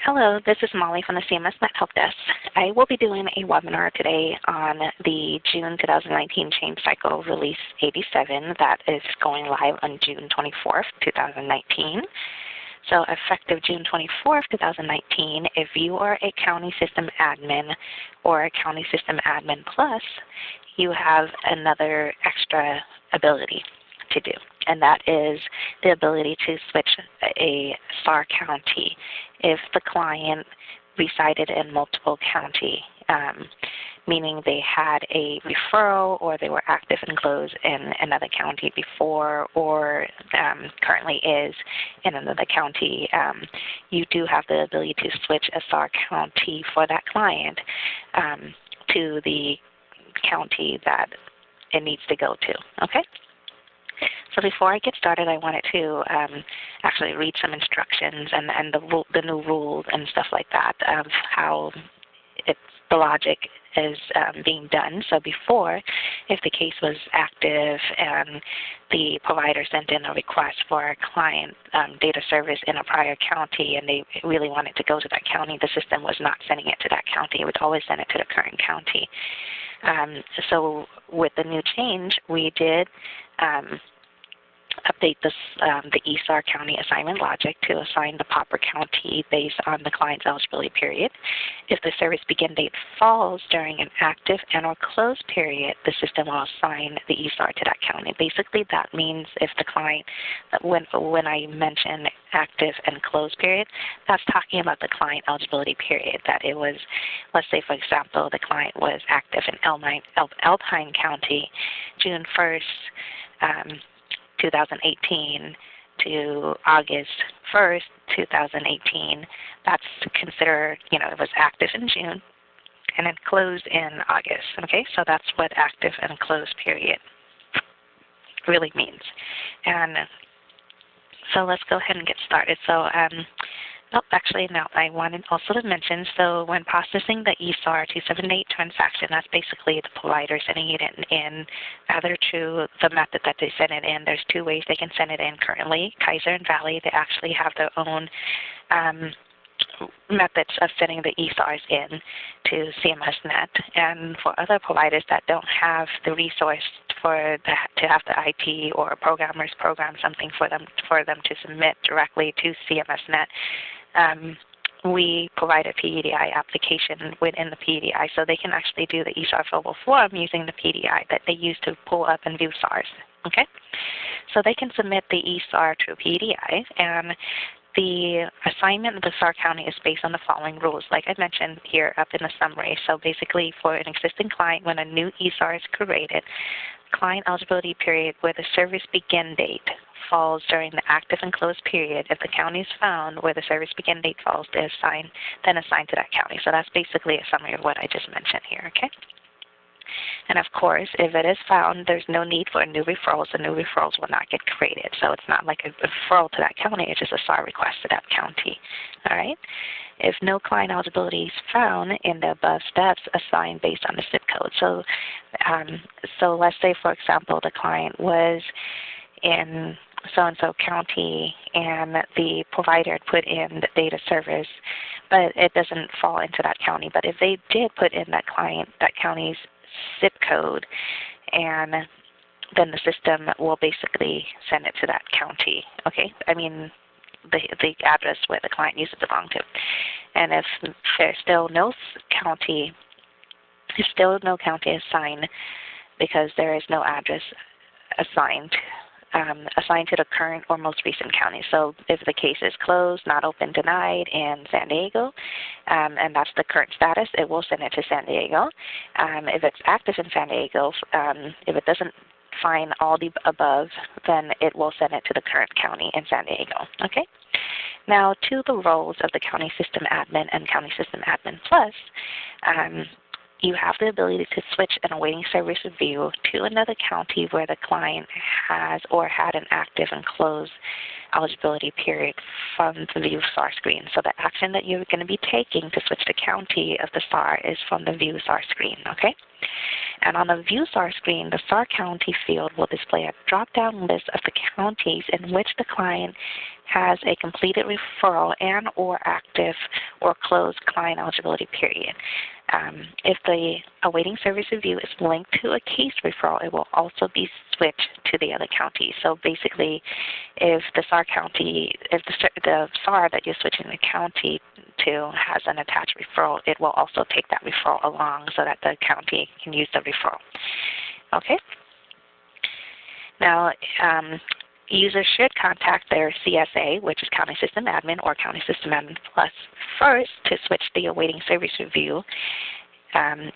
Hello, this is Molly from the CMS Net Help Desk. I will be doing a webinar today on the June 2019 Change Cycle Release 87 that is going live on June 24th, 2019. So effective June 24th, 2019, if you are a County System Admin or a County System Admin Plus, you have another extra ability to do, and that is the ability to switch a SAR county if the client resided in multiple county, meaning they had a referral or they were active and closed in another county before or currently is in another county. You do have the ability to switch a SAR county for that client to the county that it needs to go to, okay? So before I get started, I wanted to actually read some instructions and the new rules and stuff like that of how the logic is being done. So before, if the case was active and the provider sent in a request for a client data service in a prior county and they really wanted to go to that county, the system was not sending it to that county. It would always send it to the current county. So with the new change, we did update the SAR county assignment logic to assign the proper county based on the client's eligibility period. If the service begin date falls during an active and or closed period, the system will assign the SAR to that county. Basically, that means if the client, when I mention active and closed period, that's talking about the client eligibility period. That it was, let's say for example, the client was active in Alpine County, June 1st, 2018 to August 1st, 2018. That's considered, it was active in June and then closed in August. Okay, so that's what active and closed period really means. And so let's go ahead and get started. So I wanted also to mention, so when processing the SAR 278 transaction, that's basically the provider sending it in either to the method that they send it in. There's two ways they can send it in currently. Kaiser and Valley, they actually have their own methods of sending the SARs in to CMS Net. And for other providers that don't have the resource to have the IT or programmers program something for them to submit directly to CMS Net, we provide a PEDI application within the PEDI, so they can actually do the SAR fillable form using the PEDI that they use to pull up and view SARs. Okay, so they can submit the SAR to a PEDI, and the assignment of the SAR county is based on the following rules, like I mentioned here up in the summary. So basically, for an existing client, when a new SAR is created, client eligibility period where the service begin date falls during the active and closed period, if the county is found where the service begin date falls, then assigned to that county. So that's basically a summary of what I just mentioned here, okay? And of course, if it is found, there's no need for new referrals. The new referrals will not get created. So it's not like a referral to that county, it's just a SAR request to that county, all right? If no client eligibility is found in the above steps, assigned based on the zip code. So let's say, for example, the client was in so-and-so county and the provider had put in the data service, but it doesn't fall into that county. But if they did put in that county's zip code, and then the system will basically send it to that county, okay? I mean, the address where the client used to belong to. And if there's still no county assigned because there is no address assigned to the current or most recent county. So if the case is closed, not open, denied in San Diego, and that's the current status, it will send it to San Diego. If it's active in San Diego, if it doesn't find all the above, then it will send it to the current county in San Diego. Okay? Now, to the roles of the County System Admin and County System Admin Plus, you have the ability to switch an awaiting service review to another county where the client has or had an active and closed eligibility period from the View SAR screen. So the action that you're going to be taking to switch the county of the SAR is from the View SAR screen, okay? And on the View SAR screen, the SAR county field will display a drop-down list of the counties in which the client has a completed referral and or active or close client eligibility period. If the awaiting service review is linked to a case referral, it will also be switched to the other county. So basically, if the SAR county, if the SAR that you're switching the county to has an attached referral, it will also take that referral along so that the county can use the referral. Okay? Now, users should contact their CSA, which is County System Admin or County System Admin Plus, first to switch the awaiting service review.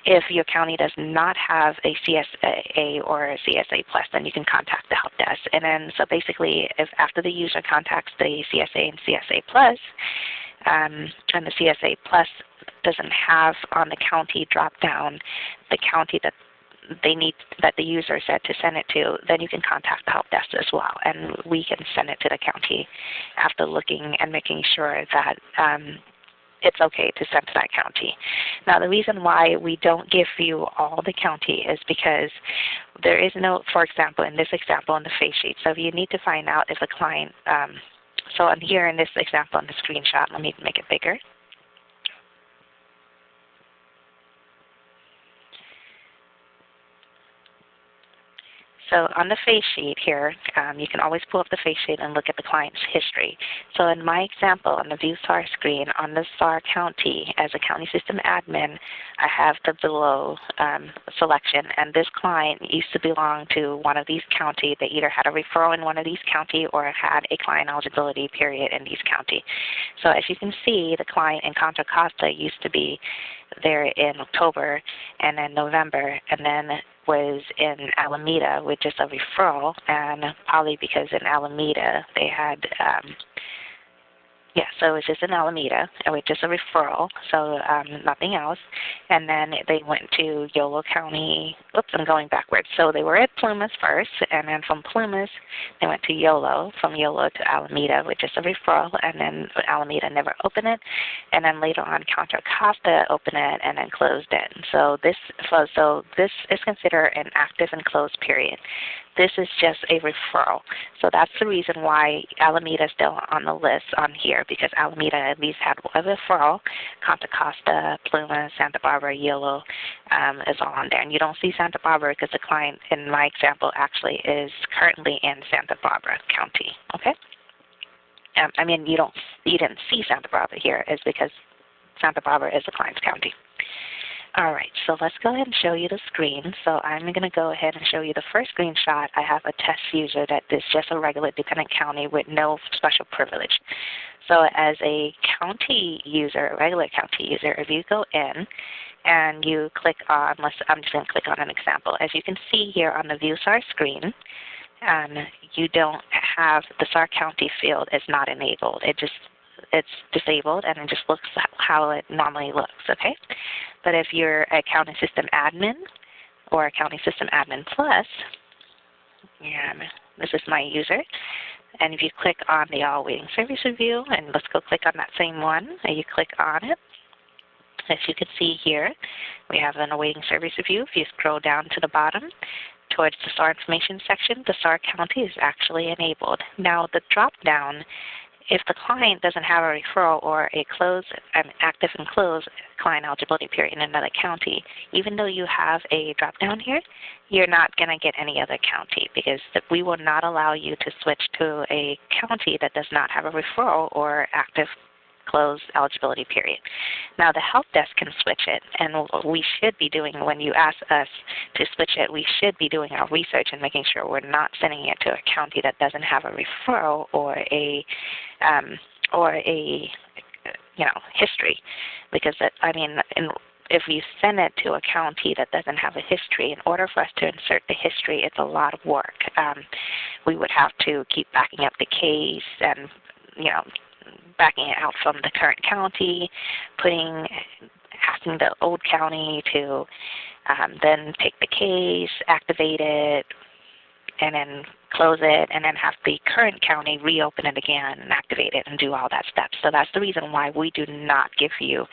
If your county does not have a CSA or a CSA Plus, then you can contact the help desk. And then, so basically, if after the user contacts the CSA and CSA Plus, and the CSA Plus doesn't have on the county drop down the county that they need, that the user said to send it to, then you can contact the help desk as well, and we can send it to the county after looking and making sure that it's okay to send to that county. Now, the reason why we don't give you all the county is because there is no, for example, in this example in the face sheet, so you need to find out if a client, so on here in this example on the screenshot, let me make it bigger. So on the face sheet here, you can always pull up the face sheet and look at the client's history. So in my example on the View SAR screen, on the SAR county, as a county system admin, I have the below selection. And this client used to belong to one of these county. They either had a referral in one of these county or had a client eligibility period in these county. So as you can see, the client in Contra Costa used to be there in October and then November, and then was in Alameda with just a referral, and probably because in Alameda they had, so it was just in Alameda with just a referral, so nothing else. And then they went to Yolo County. Oops, I'm going backwards. So they were at Plumas first, and then from Plumas they went to Yolo, from Yolo to Alameda with just a referral, and then Alameda never opened it. And then later on Contra Costa opened it and then closed it. So this is considered an active and closed period. This is just a referral. So that's the reason why Alameda is still on the list on here, because Alameda at least had a referral. Contra Costa, Plumas, Santa Barbara, Yolo is all on there. And you don't see Santa Barbara because the client in my example actually is currently in Santa Barbara County. Okay? I mean, you didn't see Santa Barbara here is because Santa Barbara is the client's county. All right, so let's go ahead and show you the screen. So I'm going to go ahead and show you the first screenshot. I have a test user that is just a regular dependent county with no special privilege. So as a county user, a regular county user, if you go in and you click on, I'm just going to click on an example. As you can see here on the View SAR screen, you don't have, the SAR county field is not enabled. It's disabled, and it just looks how it normally looks, okay? But if you're a county system admin or a county system admin plus, and this is my user, and if you click on the all awaiting service review, and let's go click on that same one, and you click on it, as you can see here, we have an awaiting service review. If you scroll down to the bottom, towards the SAR information section, the SAR county is actually enabled. Now the drop down, if the client doesn't have a referral or an active and closed client eligibility period in another county, even though you have a drop down here, you're not going to get any other county, because we will not allow you to switch to a county that does not have a referral or active closed eligibility period. Now the help desk can switch it, and we should be doing, when you ask us to switch it, we should be doing our research and making sure we're not sending it to a county that doesn't have a referral or a history, because if you send it to a county that doesn't have a history, in order for us to insert the history, it's a lot of work. We would have to keep backing up the case and backing it out from the current county, asking the old county to then take the case, activate it, and then close it, and then have the current county reopen it again and activate it and do all that stuff. So that's the reason why we do not give you,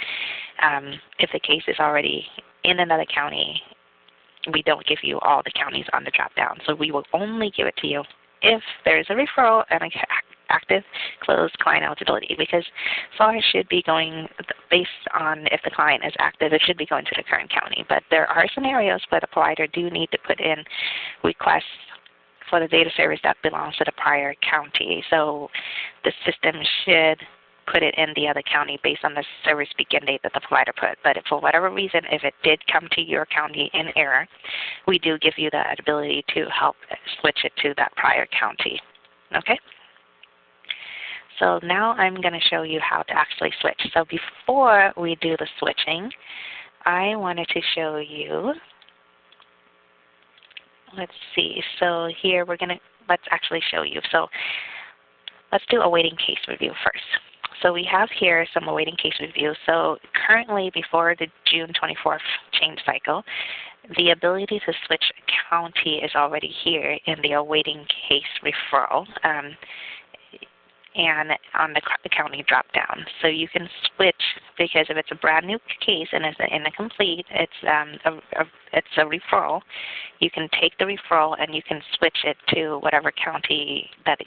if the case is already in another county, we don't give you all the counties on the drop down. So we will only give it to you if there is a referral and active, closed client eligibility, because SAR should be going based on if the client is active, it should be going to the current county. But there are scenarios where the provider do need to put in requests for the data service that belongs to the prior county. So the system should put it in the other county based on the service begin date that the provider put. But if for whatever reason, if it did come to your county in error, we do give you the ability to help switch it to that prior county. Okay? So now I'm going to show you how to actually switch. So before we do the switching, I wanted to show you, let's see, so here let's actually show you. So let's do awaiting case review first. So we have here some awaiting case review. So currently, before the June 24th change cycle, the ability to switch county is already here in the awaiting case referral and on the county drop down. So you can switch, because if it's a brand new case and it's incomplete, it's a referral. You can take the referral and you can switch it to whatever county that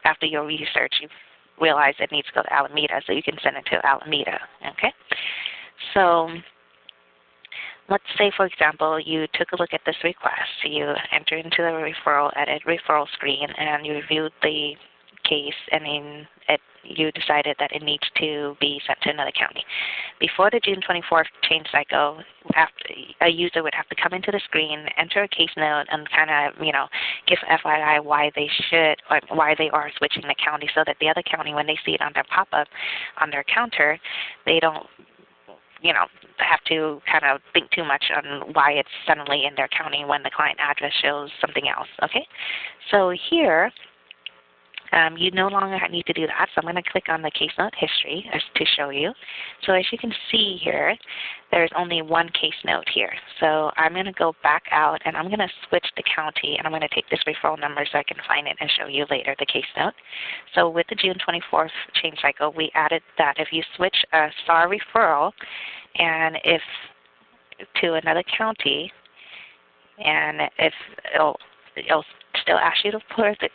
after your research, you realize it needs to go to Alameda, so you can send it to Alameda. Okay? So let's say, for example, you took a look at this request. You enter into the edit referral screen, and you reviewed the case, and then you decided that it needs to be sent to another county. Before the June 24th change cycle, a user would have to come into the screen, enter a case note, and kind of, give FYI why they should, or why they are switching the county, so that the other county, when they see it on their pop-up on their counter, they don't, have to kind of think too much on why it's suddenly in their county when the client address shows something else. Okay, so here, you no longer need to do that, so I'm going to click on the case note history to show you. So as you can see here, there's only one case note here. So I'm going to go back out, and I'm going to switch the county, and I'm going to take this referral number so I can find it and show you later the case note. So with the June 24th change cycle, we added that if you switch a SAR referral and if to another county, and if it'll still ask you to put the,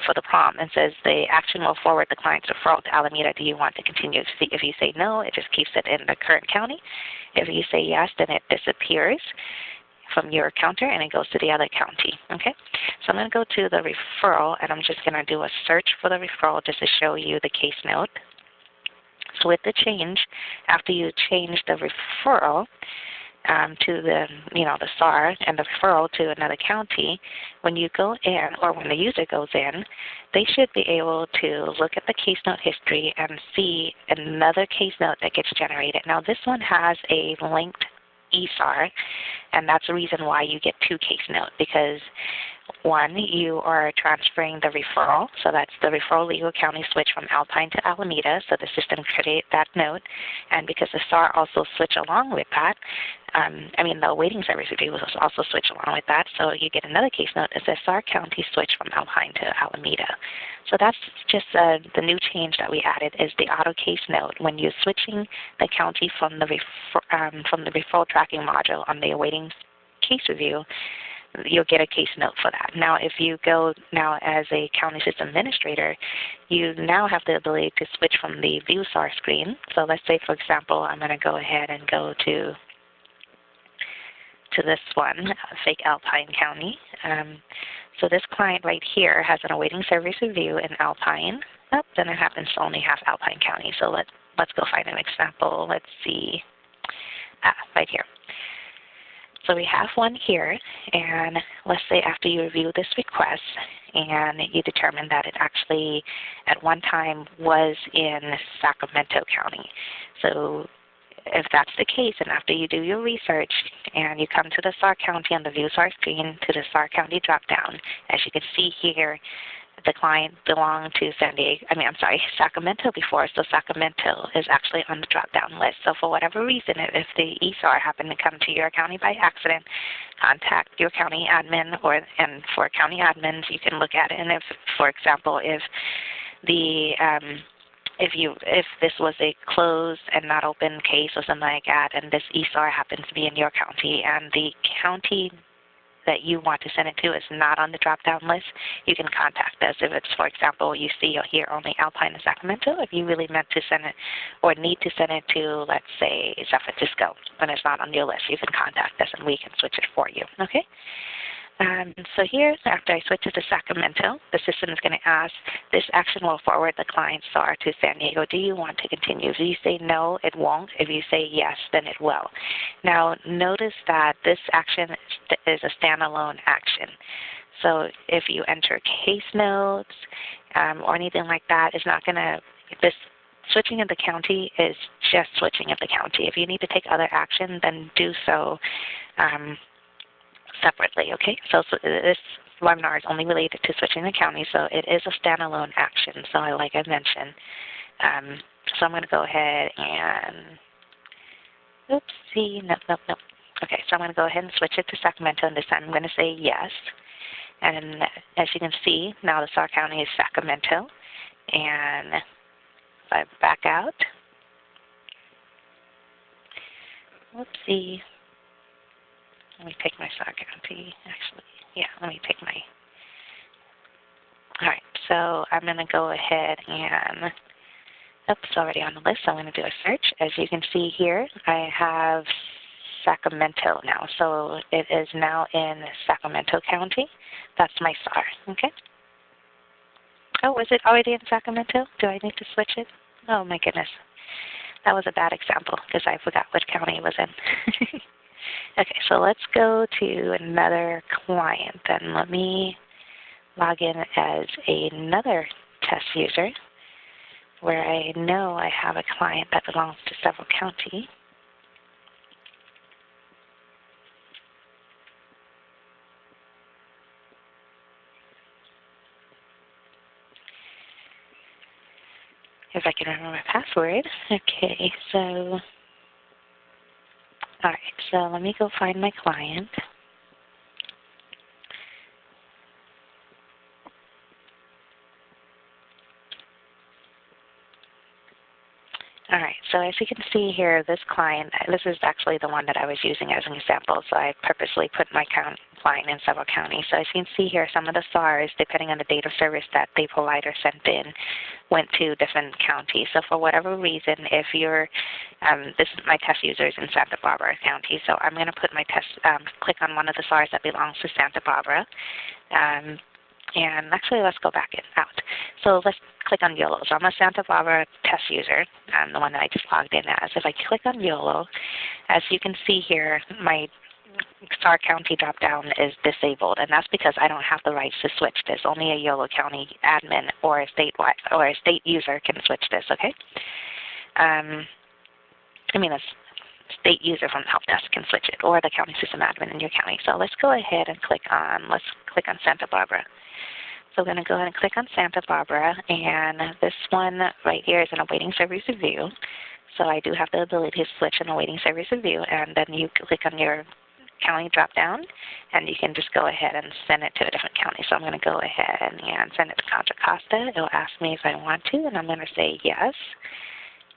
for the prompt, and says the action will forward the client's referral to Alameda. Do you want to continue? If you say no, it just keeps it in the current county. If you say yes, then it disappears from your counter and it goes to the other county. Okay? So I'm going to go to the referral, and I'm just going to do a search for the referral just to show you the case note. So with the change, after you change the referral to the SAR and the referral to another county, when you go in, or when the user goes in, they should be able to look at the case note history and see another case note that gets generated. Now this one has a linked SAR, and that's the reason why you get two case notes, because one, you are transferring the referral, so that's the referral legal county switch from Alpine to Alameda, so the system created that note, and because the SAR also switch along with that, the awaiting service review will also switch along with that, so you get another case note. It says SAR county switch from Alpine to Alameda. So that's just the new change that we added, is the auto case note. When you're switching the county from the referral tracking module on the awaiting case review, you'll get a case note for that. Now, if you go now as a county system administrator, you now have the ability to switch from the view SAR screen. So let's say, for example, I'm going to go ahead and go to this one, fake Alpine County. So this client right here has an awaiting service review in Alpine. Oh, then it happens to only have Alpine County. So let's go find an example. Let's see. Right here. So we have one here, and let's say after you review this request and you determine that it actually at one time was in Sacramento County. So if that's the case, and after you do your research and you come to the SAR county on the view SAR screen to the SAR county drop-down, as you can see here, the client belonged to Sacramento before, so Sacramento is actually on the drop-down list. So for whatever reason, if the SAR happened to come to your county by accident, contact your county admin, and for county admins, you can look at it. And if, for example, if this was a closed and not open case or something like that, and this SAR happens to be in your county, and the county that you want to send it to is not on the drop-down list, you can contact us. If it's, for example, you see here only Alpine and Sacramento, if you really meant to send it or need to send it to, let's say, San Francisco, and it's not on your list, you can contact us and we can switch it for you. Okay? So here, after I switch it to Sacramento, the system is going to ask, this action will forward the client's SAR to San Diego. Do you want to continue? If you say no, it won't. If you say yes, then it will. Now, notice that this action is a standalone action. So if you enter case notes or anything like that, it's not going to, this switching of the county is just switching of the county. If you need to take other action, then do so separately, okay? So this webinar is only related to switching the county, so it is a standalone action, so like I mentioned. So I'm going to go ahead and, oopsie, nope. Okay, so I'm going to go ahead and switch it to Sacramento, and this time I'm going to say yes. And as you can see, now the SAR county is Sacramento. And if I back out, whoopsie. Let me take my SAR county, actually. Yeah, let me take my, all right, so I'm going to go ahead and, it's already on the list, so I'm going to do a search. As you can see here, I have Sacramento now, so it is now in Sacramento County. That's my SAR, okay? Oh, is it already in Sacramento? Do I need to switch it? Oh, my goodness. That was a bad example because I forgot what county it was in. Okay, so let's go to another client, and let me log in as another test user where I know I have a client that belongs to several counties. If I can remember my password. Okay, so all right, so let me go find my client. All right, so as you can see here, this client, this is actually the one that I was using as an example, so I purposely put my client in several counties. So as you can see here, some of the SARs, depending on the date of service that the provider sent in, went to different counties. So for whatever reason, if you're, this is my test users in Santa Barbara County, so I'm going to put my test, click on one of the SARs that belongs to Santa Barbara. And actually, let's go back out. So let's click on YOLO. So I'm a Santa Barbara test user, the one that I just logged in as. If I click on YOLO, as you can see here, my SAR county drop-down is disabled, and that's because I don't have the rights to switch this. Only a YOLO county admin or a state user can switch this, okay? I mean, a state user from the help desk can switch it, or the county system admin in your county. So let's go ahead and click on Santa Barbara. So we're going to go ahead and click on Santa Barbara, and this one right here is an awaiting service review. So I do have the ability to switch an awaiting service review, and then you click on your county drop-down, and you can just go ahead and send it to a different county. So I'm going to go ahead and send it to Contra Costa. It will ask me if I want to, and I'm going to say yes.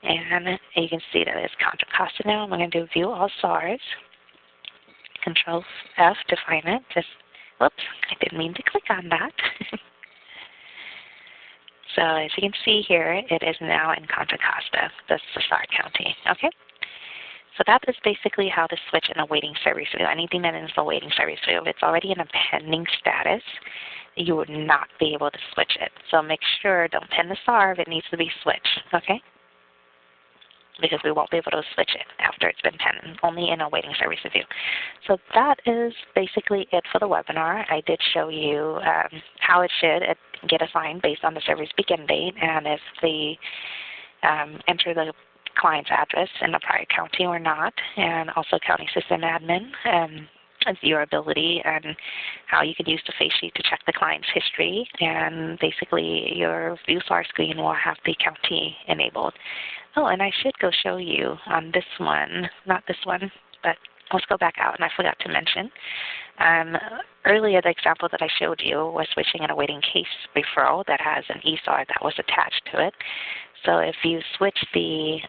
And you can see that it's Contra Costa now. I'm going to do View All SARs. Control F to find it. Just, whoops, I didn't mean to click on that. So as you can see here, it is now in Contra Costa. That's the SAR county. Okay? So that is basically how to switch an awaiting service review. Anything that is awaiting service review, if it's already in a pending status, you would not be able to switch it. So make sure, don't pin the SAR if it needs to be switched. Okay? Because we won't be able to switch it after it's been pending, only in a waiting service review. So that is basically it for the webinar. I did show you how it should get assigned based on the service begin date, and if they enter the client's address in the prior county or not, and also county system admin, viewability, and how you can use the face sheet to check the client's history, and basically your view SAR screen will have the county enabled. Oh, and I should go show you on this one, not this one, but let's go back out, and I forgot to mention. Earlier, the example that I showed you was switching an awaiting case referral that has an ESAR that was attached to it. So if you switch the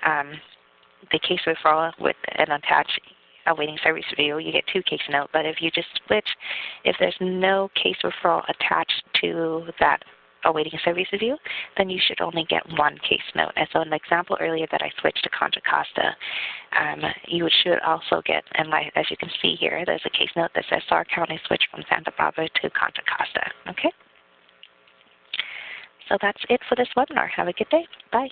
case referral with an attached awaiting service view, you get 2 case note. But if you just switch, if there's no case referral attached to that awaiting service view, then you should only get 1 case note. And so in the example earlier that I switched to Contra Costa, you should also get, and as you can see here, there's a case note that says SAR County switch from Santa Barbara to Contra Costa. Okay? So that's it for this webinar. Have a good day. Bye.